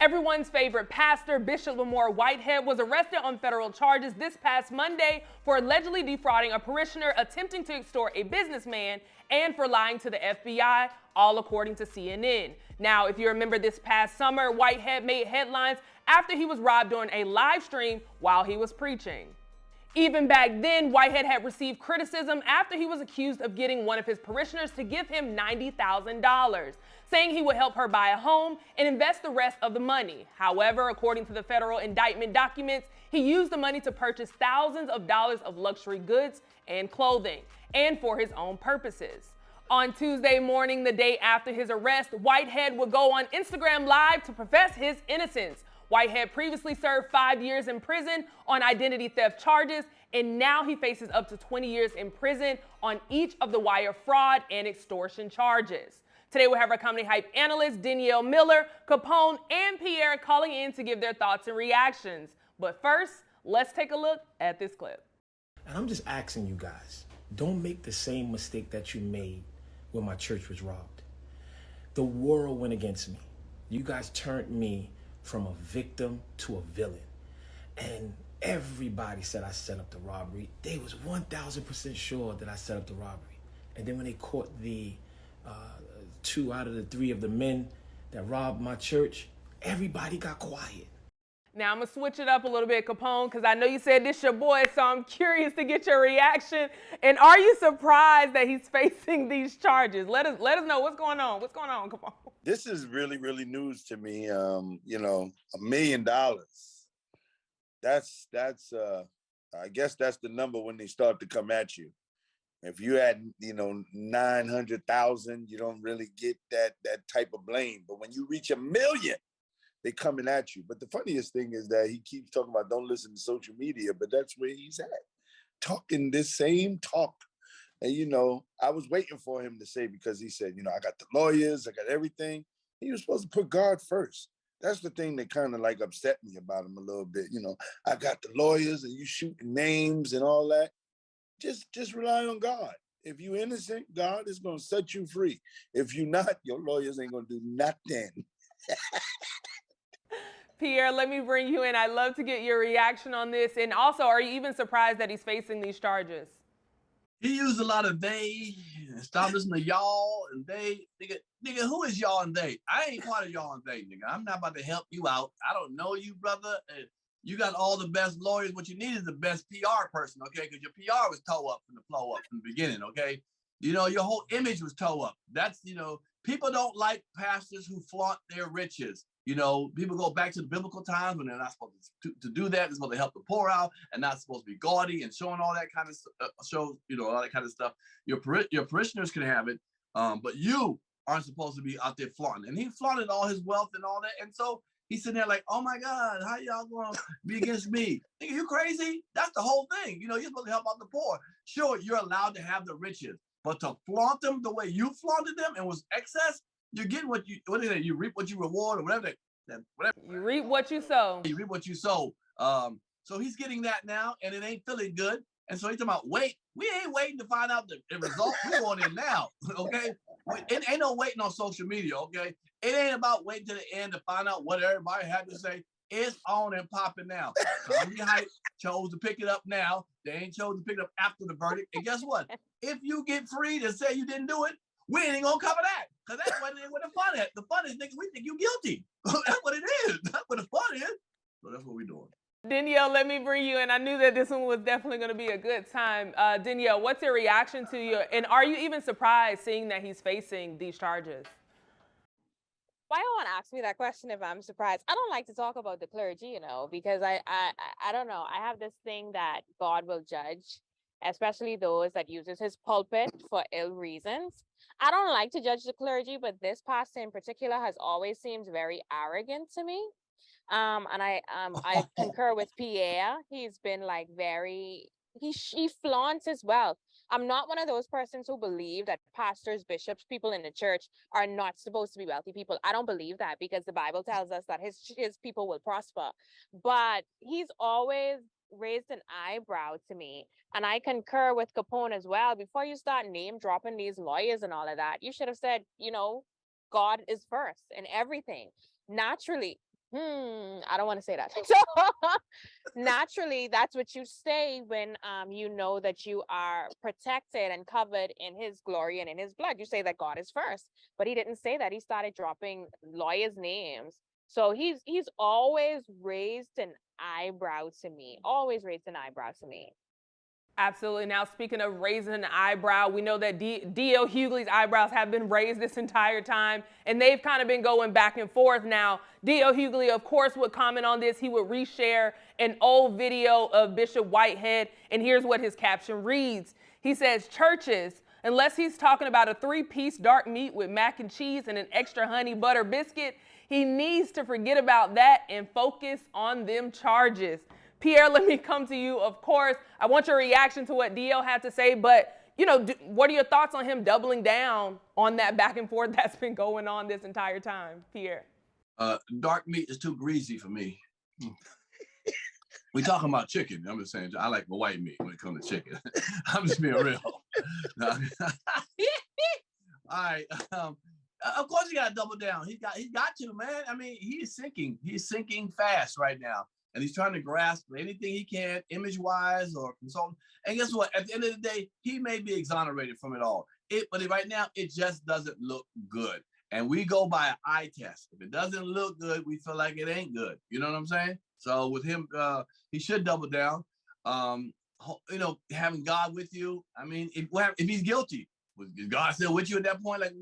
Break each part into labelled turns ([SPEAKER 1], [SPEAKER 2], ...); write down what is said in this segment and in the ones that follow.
[SPEAKER 1] Everyone's favorite pastor, Bishop Lamore Whitehead, was arrested on federal charges this past Monday for allegedly defrauding a parishioner, attempting to extort a businessman, and for lying to the FBI, all according to CNN. Now, if you remember this past summer, Whitehead made headlines after he was robbed during a live stream while he was preaching. Even back then, Whitehead had received criticism after he was accused of getting one of his parishioners to give him $90,000, saying he would help her buy a home and invest the rest of the money. However, according to the federal indictment documents, he used the money to purchase thousands of dollars of luxury goods and clothing, and for his own purposes. On Tuesday morning, the day after his arrest, Whitehead would go on Instagram Live to profess his innocence. Whitehead previously served 5 years in prison on identity theft charges, and now he faces up to 20 years in prison on each of the wire fraud and extortion charges. Today we'll have our comedy hype analysts Danielle Miller, Capone, and Pierre calling in to give their thoughts and reactions. But first, let's take a look at this clip.
[SPEAKER 2] And I'm just asking you guys, don't make the same mistake that you made when my church was robbed. The world went against me. You guys turned me from a victim to a villain. And everybody said I set up the robbery. They was 1,000% sure that I set up the robbery. And then when they caught the 2 out of the 3 of the men that robbed my church, everybody got quiet.
[SPEAKER 1] Now, I'm going to switch it up a little bit, Capone, because I know you said this your boy, so I'm curious to get your reaction. And are you surprised that he's facing these charges? Let us know what's going on. What's going on, Capone?
[SPEAKER 3] This is really, really news to me. $1 million. That's I guess that's the number when they start to come at you. If you had, 900,000, you don't really get that type of blame. But when you reach 1 million, they coming at you. But the funniest thing is that he keeps talking about don't listen to social media, but that's where he's at, talking this same talk. And, I was waiting for him to say, because he said, I got the lawyers, I got everything. He was supposed to put God first. That's the thing that kind of like upset me about him a little bit. I got the lawyers and you shooting names and all that. Just rely on God. If you're innocent, God is going to set you free. If you're not, your lawyers ain't going to do nothing.
[SPEAKER 1] Pierre, let me bring you in. I'd love to get your reaction on this. And also, are you even surprised that he's facing these charges?
[SPEAKER 4] He used a lot of they, stop listening to y'all and they. Nigga, who is y'all and they? I ain't part of y'all and they, nigga. I'm not about to help you out. I don't know you, brother. You got all the best lawyers. What you need is the best PR person, okay? Because your PR was toe up from the flow up from the beginning, okay? Your whole image was toe up. That's, people don't like pastors who flaunt their riches. People go back to the biblical times when they're not supposed to do that. They're supposed to help the poor out and not supposed to be gaudy and showing all that kind of all that kind of stuff. Your parishioners can have it, but you aren't supposed to be out there flaunting. And he flaunted all his wealth and all that. And so he's sitting there like, oh my God, how y'all gonna be against me? Nigga, you crazy? That's the whole thing. You're supposed to help out the poor. Sure, you're allowed to have the riches, but to flaunt them the way you flaunted them and was excess, you're getting you reap what you reward or whatever.
[SPEAKER 1] You reap what you sow.
[SPEAKER 4] You reap what you sow. So he's getting that now, and it ain't feeling good. And so he's talking about, wait, we ain't waiting to find out the result. We're going in now, okay? It ain't no waiting on social media, okay? It ain't about waiting to the end to find out what everybody had to say. It's on and popping now. Comedy Hype chose to pick it up now. They ain't chose to pick it up after the verdict. And guess what? If you get free to say you didn't do it, we ain't gonna cover that. Because that's what the fun is. The fun is, niggas, we think you guilty. That's what it is. That's what the fun is. So that's what we're doing.
[SPEAKER 1] Danielle, let me bring you in. I knew that this one was definitely going to be a good time. Danielle, what's your reaction to you? And are you even surprised seeing that he's facing these charges?
[SPEAKER 5] Why don't want to ask me that question if I'm surprised? I don't like to talk about the clergy, because I don't know. I have this thing that God will judge, especially those that uses his pulpit for ill reasons. I don't like to judge the clergy, but this pastor in particular has always seemed very arrogant to me. And I concur with Pierre. He's been like he flaunts his wealth. I'm not one of those persons who believe that pastors, bishops, people in the church are not supposed to be wealthy people. I don't believe that, because the Bible tells us that his people will prosper. But he's always raised an eyebrow to me. And I concur with Capone as well. Before you start name dropping these lawyers and all of that, you should have said, God is first in everything. Naturally, I don't want to say that. So naturally, that's what you say when you know that you are protected and covered in his glory and in his blood. You say that God is first. But he didn't say that. He started dropping lawyers' names. So he's always raised an eyebrow to me. Always raised an eyebrow to me.
[SPEAKER 1] Absolutely. Now, speaking of raising an eyebrow, we know that D.L. Hughley's eyebrows have been raised this entire time, and they've kind of been going back and forth. Now, D.L. Hughley, of course, would comment on this. He would reshare an old video of Bishop Whitehead, and here's what his caption reads. He says, churches, unless he's talking about a 3-piece dark meat with mac and cheese and an extra honey butter biscuit, he needs to forget about that and focus on them charges. Pierre, let me come to you. Of course, I want your reaction to what DL had to say, but what are your thoughts on him doubling down on that back and forth that's been going on this entire time, Pierre?
[SPEAKER 4] Dark meat is too greasy for me. We talking about chicken. I'm just saying, I like the white meat when it comes to chicken. I'm just being real. All right. Of course, he got to double down. He got to, man. I mean, he's sinking. He's sinking fast right now. And he's trying to grasp anything he can, image-wise or consultant. And guess what? At the end of the day, he may be exonerated from it all. But right now, it just doesn't look good. And we go by an eye test. If it doesn't look good, we feel like it ain't good. You know what I'm saying? So with him, he should double down. Having God with you. I mean, if he's guilty, is God still with you at that point? Like,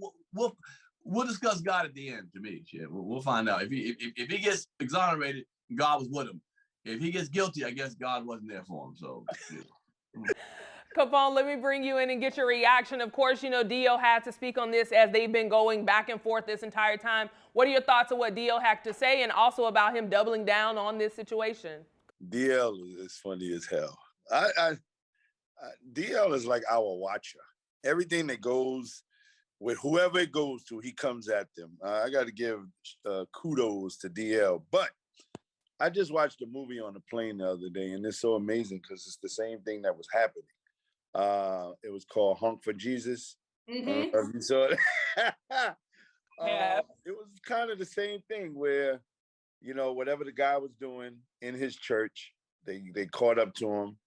[SPEAKER 4] we'll discuss God at the end. To me, shit, we'll find out. If he gets exonerated, God was with him. If he gets guilty, I guess God wasn't there for him. So, yeah.
[SPEAKER 1] Capone, let me bring you in and get your reaction. Of course, Dio had to speak on this as they've been going back and forth this entire time. What are your thoughts on what Dio had to say and also about him doubling down on this situation?
[SPEAKER 3] DL is funny as hell. DL is like our watcher. Everything that goes with whoever it goes to, he comes at them. I got to give kudos to DL. But I just watched a movie on the plane the other day, and it's so amazing because it's the same thing that was happening. It was called Honk for Jesus.
[SPEAKER 1] Mm-hmm.
[SPEAKER 3] I don't know if you saw it.
[SPEAKER 1] Yeah.
[SPEAKER 3] It was kind of the same thing where, whatever the guy was doing in his church, they caught up to him,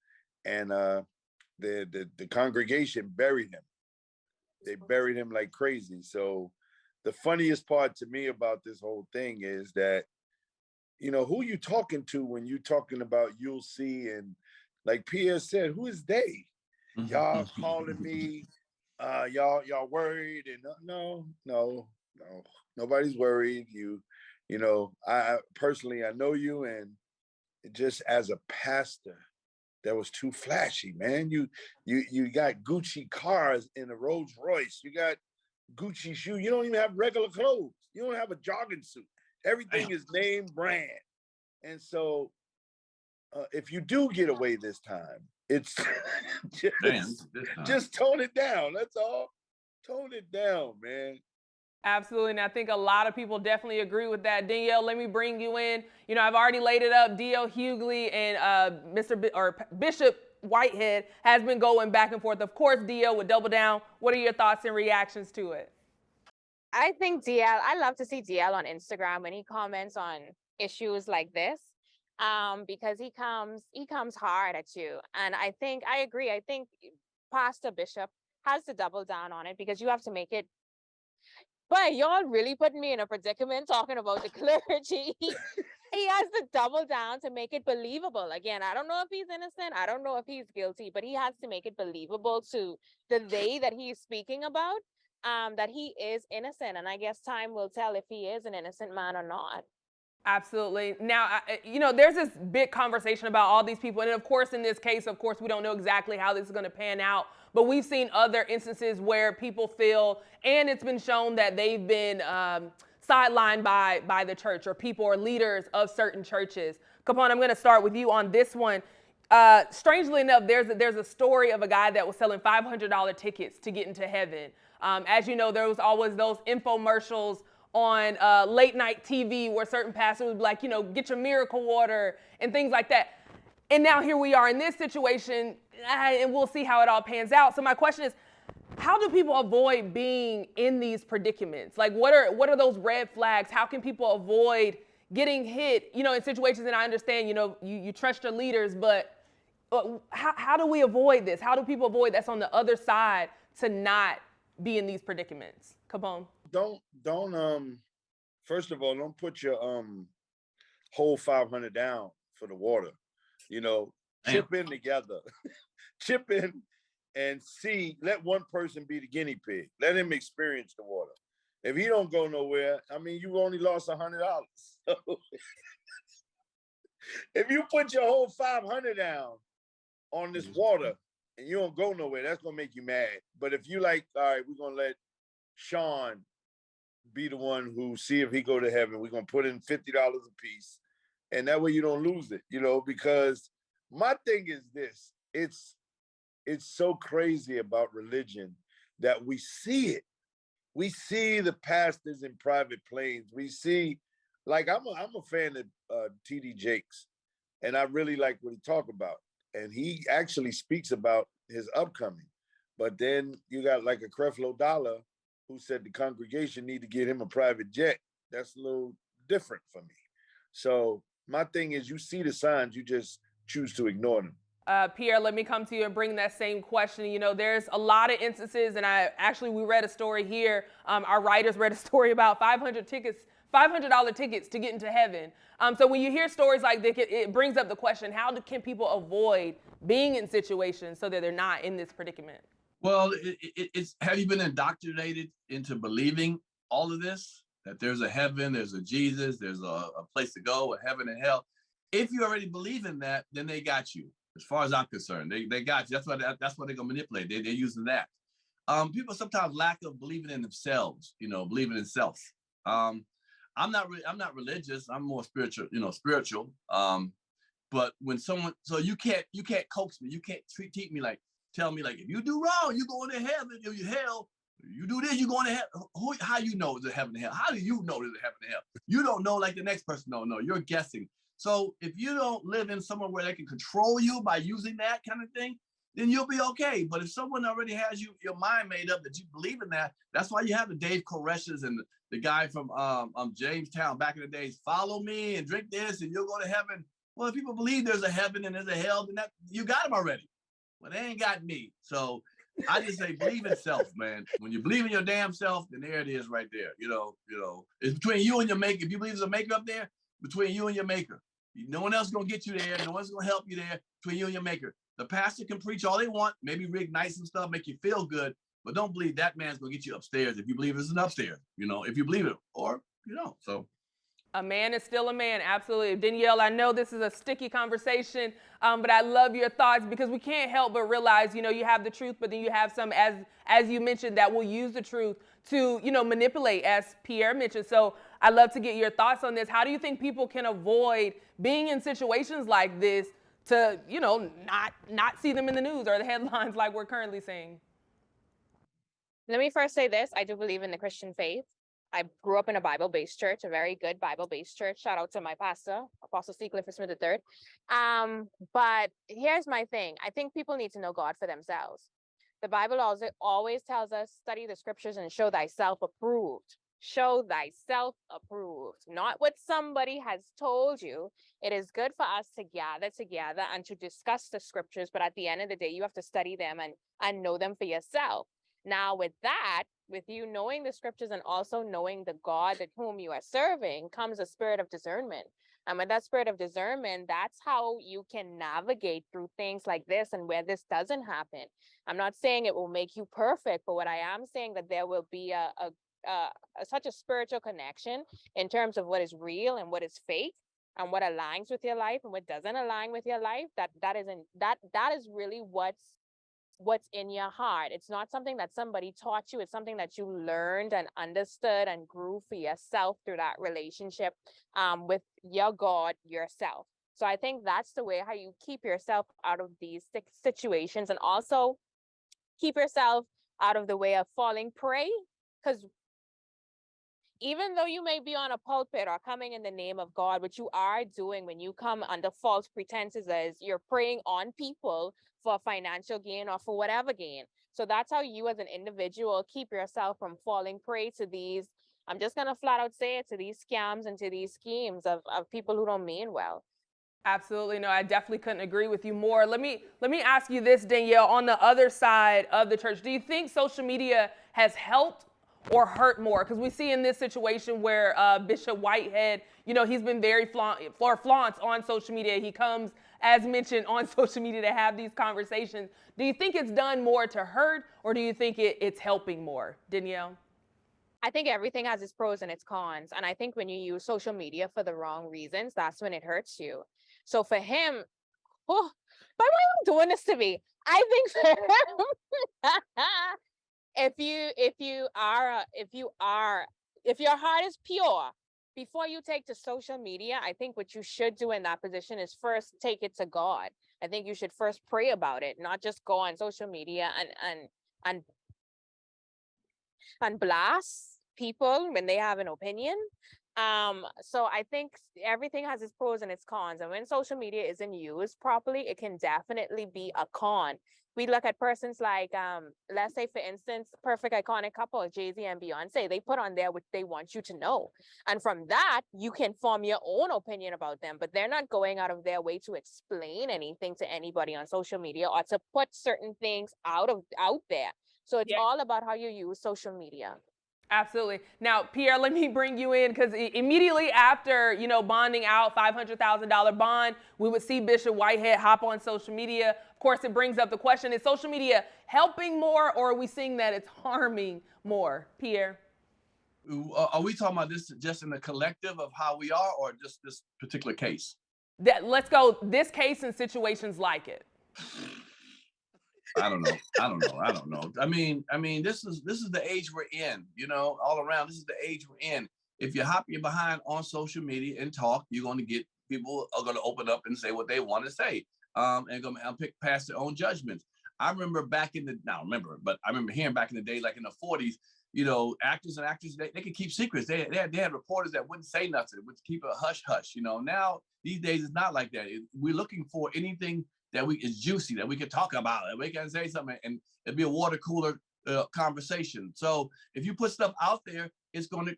[SPEAKER 3] and the congregation buried him. They buried him like crazy. So the funniest part to me about this whole thing is that, who you talking to when you talking about you'll see, and like Pierre said, who is they? Y'all calling me, y'all worried, and no, nobody's worried. I personally, I know you, and just as a pastor, that was too flashy, man. You got Gucci cars in a Rolls Royce. You got Gucci shoes. You don't even have regular clothes. You don't have a jogging suit. Everything is name brand. And so if you do get away this time, it's just tone it down. That's all. Tone it down, man.
[SPEAKER 1] Absolutely, and I think a lot of people definitely agree with that. Danielle, let me bring you in. I've already laid it up. D.L. Hughley and Bishop Whitehead has been going back and forth. Of course, D.L. would double down. What are your thoughts and reactions to it?
[SPEAKER 5] I think I love to see DL on Instagram when he comments on issues like this, because he comes hard at you. And I agree. I think Pastor Bishop has to double down on it, because you have to make it. But y'all really putting me in a predicament talking about the clergy. He has to double down to make it believable. Again, I don't know if he's innocent. I don't know if he's guilty, but he has to make it believable to the they that he's speaking about, that he is innocent. And I guess time will tell if he is an innocent man or not.
[SPEAKER 1] Absolutely. Now, there's this big conversation about all these people. And of course, in this case, we don't know exactly how this is going to pan out. But we've seen other instances where people feel, and it's been shown that they've been sidelined by the church, or people or leaders of certain churches. Capone, I'm going to start with you on this one. Strangely enough, there's a story of a guy that was selling $500 tickets to get into heaven. As you know, there was always those infomercials on late night TV where certain pastors would be like, get your miracle water and things like that. And now here we are in this situation, and we'll see how it all pans out. So my question is, how do people avoid being in these predicaments? Like, what are those red flags? How can people avoid getting hit, you know, in situations, and I understand, you know, you trust your leaders, but how do we avoid this? How do people avoid that's on the other side to not be in these predicaments? Capone.
[SPEAKER 3] Don't first of all, don't put your whole 500 down for the water. You know, chip in together. Chip in and see, let one person be the guinea pig. Let him experience the water. If he don't go nowhere, I mean, you only lost $100. So if you put your whole 500 down on this water and you don't go nowhere, that's gonna make you mad. But if you like, all right, we're gonna let Sean be the one who see if he go to heaven. We're gonna put in $50 a piece, and that way you don't lose it, you know. Because my thing is this: it's so crazy about religion that we see it. We see the pastors in private planes. We see, like, I'm a fan of T.D. Jakes, and I really like what he talk about. And he actually speaks about his upcoming. But then you got like a Creflo Dollar who said the congregation need to get him a private jet. That's a little different for me. So my thing is, you see the signs, you just choose to ignore them.
[SPEAKER 1] Pierre, let me come to you and bring that same question. You know, there's a lot of instances, and we read a story here. Our writers read a story about $500 tickets to get into heaven. So when you hear stories like this, it brings up the question: can people avoid being in situations so that they're not in this predicament?
[SPEAKER 4] Well, it's have you been indoctrinated into believing all of this? That there's a heaven, there's a Jesus, there's a place to go, a heaven and hell. If you already believe in that, then they got you. As far as I'm concerned, they got you. That's what they're gonna manipulate. They're using that. People sometimes lack of believing in themselves. You know, believing in self. I'm not religious. I'm more spiritual. You know, spiritual. But when someone, so you can't coax me. You can't treat me like, tell me like, if you do wrong, you're going to heaven. If you hell, you do this, you're going to hell. How you know there's a heaven and hell? How do you know there's a heaven and hell? You don't know like the next person don't know. You're guessing. So if you don't live in somewhere where they can control you by using that kind of thing, then you'll be okay. But if someone already has your mind made up that you believe in that, that's why you have the Dave Koresh's and the guy from Jamestown back in the days, follow me and drink this and you'll go to heaven. Well, if people believe there's a heaven and there's a hell, then you got them already. Well, they ain't got me. So I just say believe in self, man. When you believe in your damn self, then there it is right there. You know, it's between you and your maker. If you believe there's a maker up there, between you and your maker. No one else is gonna get you there. No one's gonna help you there between you and your maker. The pastor can preach all they want, maybe reignite some stuff, make you feel good, but don't believe that man's gonna get you upstairs if you believe there's an upstairs, you know, if you believe it, or you know, so.
[SPEAKER 1] A man is still a man, absolutely. Danielle, I know this is a sticky conversation, but I love your thoughts because we can't help but realize, you know, you have the truth, but then you have some, as you mentioned, that will use the truth to, you know, manipulate, as Pierre mentioned. So I'd love to get your thoughts on this. How do you think people can avoid being in situations like this to, you know, not see them in the news or the headlines like we're currently seeing?
[SPEAKER 5] Let me first say this. I do believe in the Christian faith. I grew up in a Bible-based church, a very good Bible-based church. Shout out to my pastor, Apostle C. Clifford Smith III. But here's my thing. I think people need to know God for themselves. The Bible always tells us, study the scriptures and show thyself approved. Show thyself approved, not what somebody has told you. It is good for us to gather together and to discuss the scriptures, but at the end of the day, you have to study them and know them for yourself. Now, with that, with you knowing the scriptures and also knowing the God at whom you are serving, comes a spirit of discernment. And with that spirit of discernment, that's how you can navigate through things like this and where this doesn't happen. I'm not saying it will make you perfect, but what I am saying that there will be such a spiritual connection in terms of what is real and what is fake and what aligns with your life and what doesn't align with your life. That is really what's in your heart. It's not something that somebody taught you. It's something that you learned and understood and grew for yourself through that relationship with your God yourself. So I think that's the way how you keep yourself out of these situations, and also keep yourself out of the way of falling prey. Because even though you may be on a pulpit or coming in the name of God, what you are doing when you come under false pretenses is you're preying on people for financial gain or for whatever gain. So that's how you as an individual keep yourself from falling prey to these I'm just gonna flat out say it, to these scams and to these schemes of people who don't mean well.
[SPEAKER 1] Absolutely. No, I definitely couldn't agree with you more. Let me ask you this, Danielle, on the other side of the church. Do you think social media has helped or hurt more? Because we see in this situation where Bishop Whitehead, he's been very flaunts on social media. He comes, as mentioned, on social media to have these conversations. Do you think it's done more to hurt, or do you think it's helping more, Danielle?
[SPEAKER 5] I think everything has its pros and its cons. And I think when you use social media for the wrong reasons, that's when it hurts you. So for him, oh, why are you doing this to me? I think for him, if your heart is pure, before you take to social media, I think what you should do in that position is first take it to God. I think you should first pray about it, not just go on social media and and blast people when they have an opinion. So I think everything has its pros and its cons. And when social media isn't used properly, it can definitely be a con. We look at persons like, let's say, for instance, perfect iconic couple, Jay-Z and Beyonce, they put on there what they want you to know. And from that, you can form your own opinion about them, but they're not going out of their way to explain anything to anybody on social media or to put certain things out there. So it's all about how you use social media.
[SPEAKER 1] Absolutely. Now, Pierre, let me bring you in, because immediately after, bonding out, $500,000 bond, we would see Bishop Whitehead hop on social media. Of course, it brings up the question, is social media helping more, or are we seeing that it's harming more? Pierre?
[SPEAKER 4] Are we talking about this just in the collective of how we are, or just this particular case?
[SPEAKER 1] Let's go this case and situations like it.
[SPEAKER 4] I don't know. I mean, this is the age we're in, all around. This is the age we're in. If you hop your behind on social media and talk, you're going to get people are going to open up and say what they want to say, and going to pass their own judgments. I remember I remember hearing back in the day, like in the 40s, actors and actresses, they could keep secrets. They had reporters that wouldn't say nothing, would keep a hush hush. Now these days it's not like that. We're looking for anything that is juicy, that we can talk about, and we can say something, and it'd be a water cooler conversation. So if you put stuff out there, it's gonna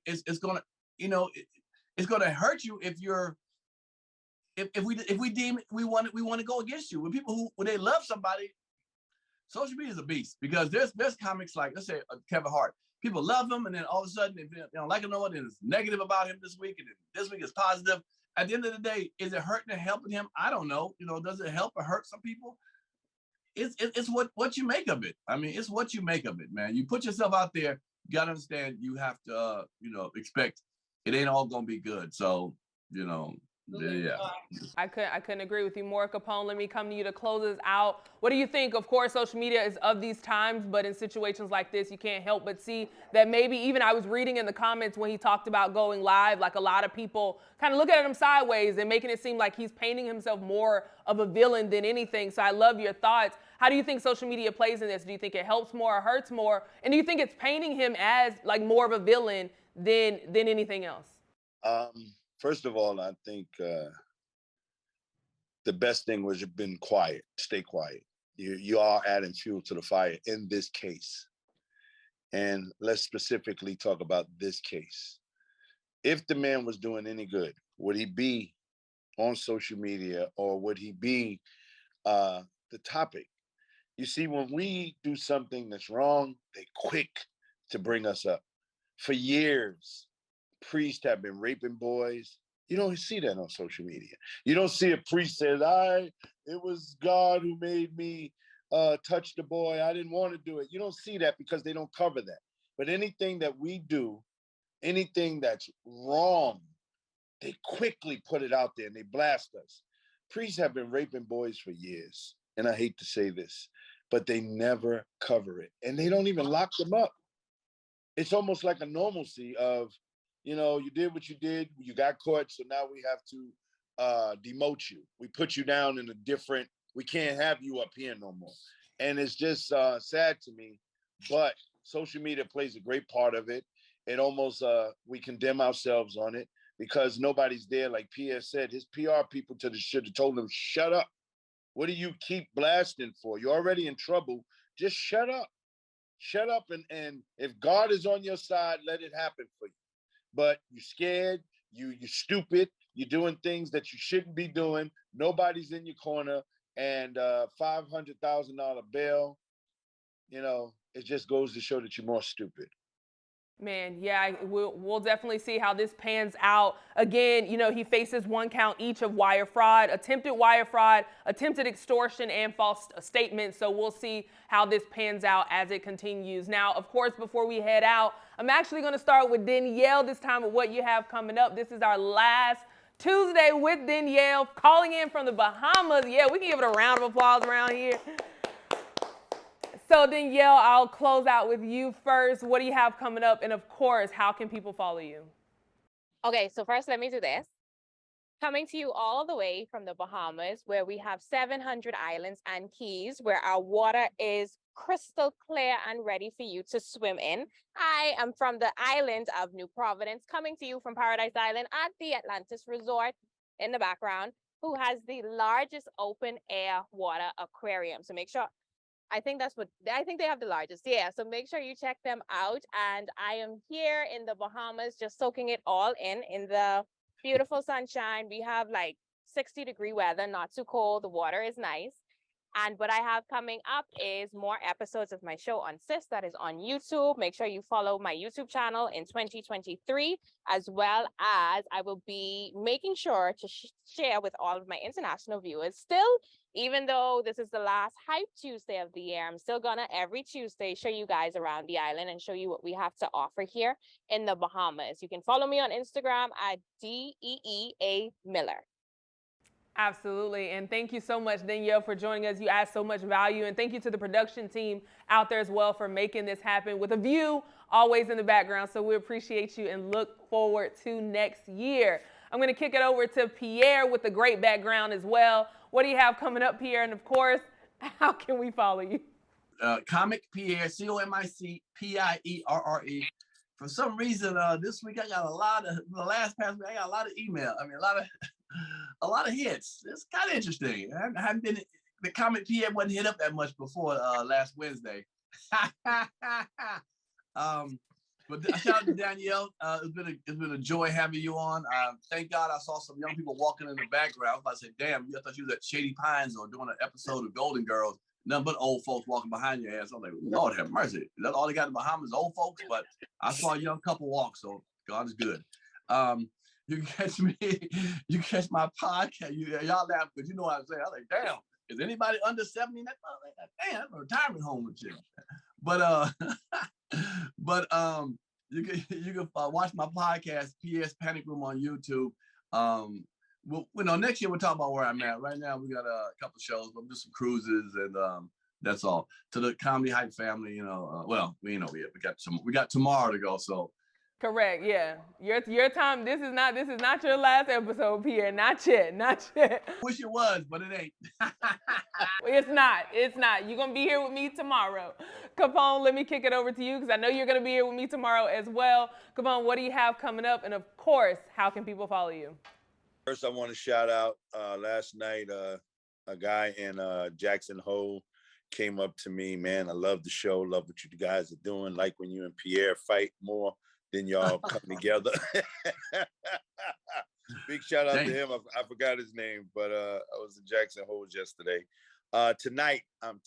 [SPEAKER 4] hurt you if we deem we want to go against you. When people when they love somebody, social media is a beast, because there's comics like, let's say, Kevin Hart. People love him, and then all of a sudden they don't like him no more, and it's negative about him this week, and then this week is positive. At the end of the day, is it hurting or helping him? I don't know. Does it help or hurt some people? It's what you make of it. I mean, it's what you make of it, man. You put yourself out there, you gotta understand you have to expect it ain't all gonna be good. So, yeah.
[SPEAKER 1] I couldn't agree with you more, Capone. Let me come to you to close this out. What do you think? Of course, social media is of these times, but in situations like this, you can't help but see that maybe, even I was reading in the comments when he talked about going live, like a lot of people kind of looking at him sideways and making it seem like he's painting himself more of a villain than anything. So I love your thoughts. How do you think social media plays in this? Do you think it helps more or hurts more? And do you think it's painting him as like more of a villain than anything else?
[SPEAKER 3] First of all, I think the best thing was you've been quiet. Stay quiet. You are adding fuel to the fire in this case. And let's specifically talk about this case. If the man was doing any good, would he be on social media, or would he be the topic? You see, when we do something that's wrong, they quick to bring us up. For years, priests have been raping boys. You don't see that on social media. You don't see a priest say, it was God who made me touch the boy. I didn't want to do it. You don't see that because they don't cover that. But anything that we do, anything that's wrong, they quickly put it out there and they blast us. Priests have been raping boys for years. And I hate to say this, but they never cover it. And they don't even lock them up. It's almost like a normalcy of, you did what you did, you got caught, so now we have to demote you. We put you down in we can't have you up here no more. And it's just sad to me, but social media plays a great part of it. It almost, we condemn ourselves on it because nobody's there. Like Pierre said, his PR people should have told him, shut up. What do you keep blasting for? You're already in trouble. Just shut up. Shut up. And if God is on your side, let it happen for you. but you're scared, you're stupid, you're doing things that you shouldn't be doing. Nobody's in your corner, and $500,000 bail. It just goes to show that you're more stupid.
[SPEAKER 1] Man, yeah, we'll definitely see how this pans out. Again, he faces 1 count each of wire fraud, attempted extortion, and false statements. So we'll see how this pans out as it continues. Now, of course, before we head out, I'm actually going to start with Danielle this time with what you have coming up. This is our last Tuesday with Danielle, calling in from the Bahamas. Yeah, we can give it a round of applause around here. So Danielle, I'll close out with you first. What do you have coming up? And of course, how can people follow you?
[SPEAKER 5] Okay, so first let me do this. Coming to you all the way from the Bahamas, where we have 700 islands and keys, where our water is crystal clear and ready for you to swim in. I am from the island of New Providence, coming to you from Paradise Island at the Atlantis Resort in the background, who has the largest open air water aquarium. So make sure, I think they have the largest. Yeah. So make sure you check them out. And I am here in the Bahamas, just soaking it all in the beautiful sunshine. We have like 60-degree weather, not too cold. The water is nice. And what I have coming up is more episodes of my show on Sis that is on YouTube. Make sure you follow my YouTube channel in 2023, as well as I will be making sure to share with all of my international viewers. Still, even though this is the last Hype Tuesday of the year, I'm still gonna every Tuesday show you guys around the island and show you what we have to offer here in the Bahamas. You can follow me on Instagram at DEEA Miller.
[SPEAKER 1] Absolutely. And thank you so much, Danielle, for joining us. You add so much value. And thank you to the production team out there as well for making this happen with a view always in the background. So we appreciate you and look forward to next year. I'm going to kick it over to Pierre with a great background as well. What do you have coming up, Pierre? And of course, how can we follow you?
[SPEAKER 4] Comic Pierre, COMICPIERRE. For some reason, this week I got the last past week I got a lot of email. I mean, a lot of hits. It's kind of interesting. I haven't been, the Comic Pierre wasn't hit up that much before last Wednesday. But shout out to Danielle. It's been a joy having you on. Thank God I saw some young people walking in the background. I was about to say, damn, I thought you was at Shady Pines or doing an episode of Golden Girls. Nothing but old folks walking behind your ass. I was like, Lord have mercy. Is that all they got in the Bahamas, old folks? But I saw a young couple walk, so God is good. You can catch me, you can catch my podcast. Y'all laugh because you know what I'm saying. I was like, damn, is anybody under 70? Damn, that's a retirement home and shit. But you can watch my podcast, PS Panic Room on YouTube. Next year we'll talk about where I'm at. Right now we got a couple shows. We'll do some cruises, and that's all. To the Comedy Hype family, we got tomorrow to go. So.
[SPEAKER 1] Correct. Yeah. Your time. This is not your last episode, Pierre. Not yet.
[SPEAKER 4] Wish it was, but it ain't.
[SPEAKER 1] It's not. You're going to be here with me tomorrow. Capone, let me kick it over to you because I know you're going to be here with me tomorrow as well. Capone, what do you have coming up? And of course, how can people follow you?
[SPEAKER 3] First, I want to shout out last night, a guy in Jackson Hole came up to me. Man, I love the show. Love what you guys are doing. Like when you and Pierre fight more than y'all come together. Big shout out to him. I forgot his name, but I was in Jackson Hole yesterday. Tonight I'm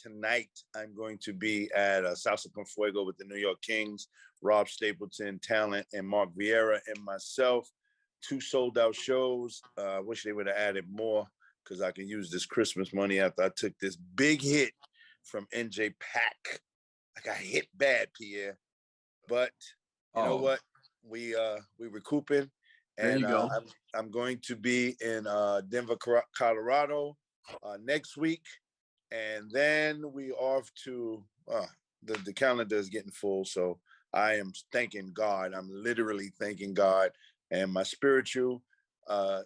[SPEAKER 3] going to be at Salsa con Fuego with the New York Kings, Rob Stapleton, Talent, and Mark Vieira and myself. 2 sold-out shows. I wish they would have added more because I can use this Christmas money after I took this big hit from NJ Pack. I got hit bad, Pierre. But you know what? We recouping, and I'm going to be in Denver, Colorado next week, and then we off to the calendar is getting full, so I am thanking God. I'm literally thanking God, and my spiritual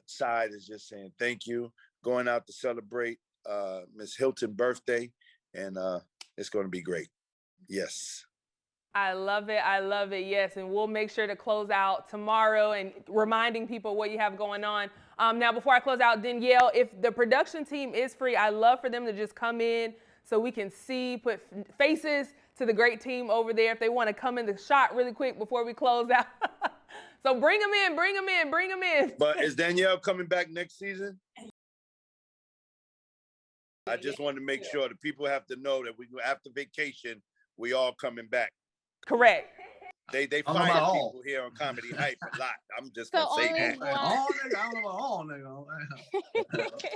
[SPEAKER 3] side is just saying thank you. Going out to celebrate Miss Hilton's birthday, and it's going to be great. Yes.
[SPEAKER 1] I love it. Yes. And we'll make sure to close out tomorrow and reminding people what you have going on. Now, before I close out, Danielle, if the production team is free, I'd love for them to just come in so we can put faces to the great team over there. If they want to come in the shot really quick before we close out. So bring him in, bring him in, bring him in.
[SPEAKER 3] But is Danielle coming back next season? I just wanted to make sure the people have to know that after vacation, we all coming back.
[SPEAKER 1] Correct.
[SPEAKER 3] They fire people here on Comedy Hype a lot. I'm just gonna say that.
[SPEAKER 4] All nigga, I don't know about all nigga.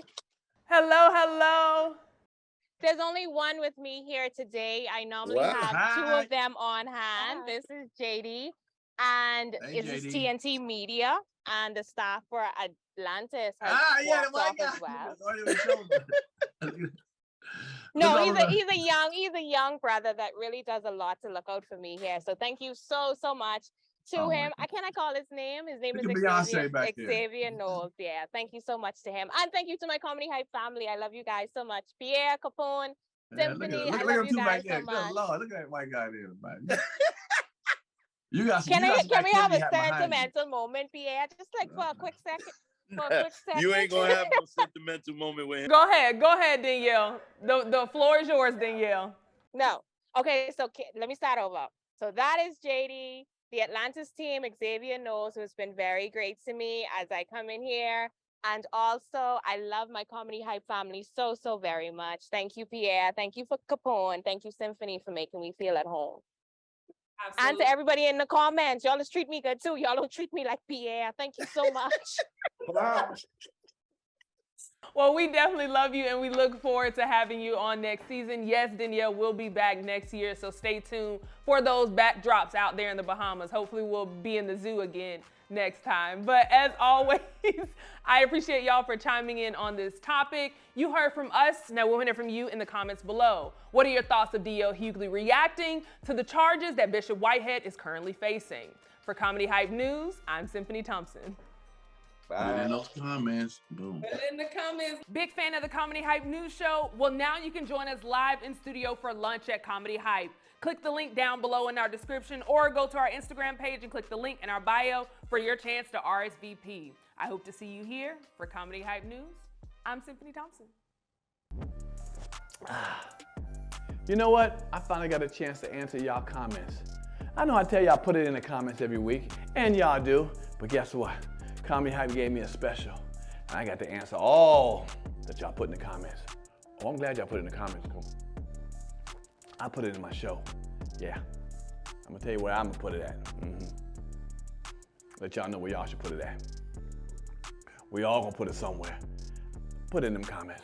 [SPEAKER 1] Hello, hello.
[SPEAKER 5] There's only one with me here today. I normally have two of them on hand. This is JD, and this is TNT Media, and the staff for Atlantis has walked off as well. No, he's a young brother that really does a lot to look out for me here. So thank you so much to him. Can I call his name? His name is Xavier Knowles. Yeah, thank you so much to him, and thank you to my Comedy Hype family. I love you guys so much. Pierre, Capone, Symphony. I love you guys so much.
[SPEAKER 4] Good Lord, look at that white guy there, man. You got.
[SPEAKER 5] Can we have a sentimental moment, Pierre? Just like for a quick second.
[SPEAKER 3] You ain't gonna have no sentimental moment with him.
[SPEAKER 1] Go ahead, Danielle. The floor is yours, Danielle.
[SPEAKER 5] No. Okay, so let me start over. So that is JD, the Atlantis team. Xavier Knowles, who's been very great to me as I come in here. And also, I love my Comedy Hype family so very much. Thank you, Pierre. Thank you for Capone. Thank you, Symphony, for making me feel at home. Absolutely. And to everybody in the comments, y'all just treat me good too. Y'all don't treat me like Pierre. Thank you so much.
[SPEAKER 1] Well, we definitely love you, and we look forward to having you on next season. Yes, Danielle will be back next year, so stay tuned for those backdrops out there in the Bahamas. Hopefully we'll be in the zoo again next time. But as always, I appreciate y'all for chiming in on this topic. You heard from us, now we'll hear from you in the comments below. What are your thoughts of D.L. Hughley reacting to the charges that Bishop Whitehead is currently facing? For Comedy Hype News, I'm Symphony Thompson.
[SPEAKER 4] Put it in those comments. Boom.
[SPEAKER 1] Put it in the comments. Big fan of the Comedy Hype News Show? Well, now you can join us live in studio for lunch at Comedy Hype. Click the link down below in our description or go to our Instagram page and click the link in our bio for your chance to RSVP. I hope to see you here for Comedy Hype News. I'm Symphony Thompson.
[SPEAKER 6] You know what? I finally got a chance to answer y'all comments. I know I tell y'all put it in the comments every week, and y'all do, but guess what? Comedy Hype gave me a special, and I got to answer all that y'all put in the comments. Oh, I'm glad y'all put it in the comments. Cool. I put it in my show. Yeah. I'm gonna tell you where I'm gonna put it at. Let y'all know where y'all should put it at. We all gonna put it somewhere. Put it in them comments.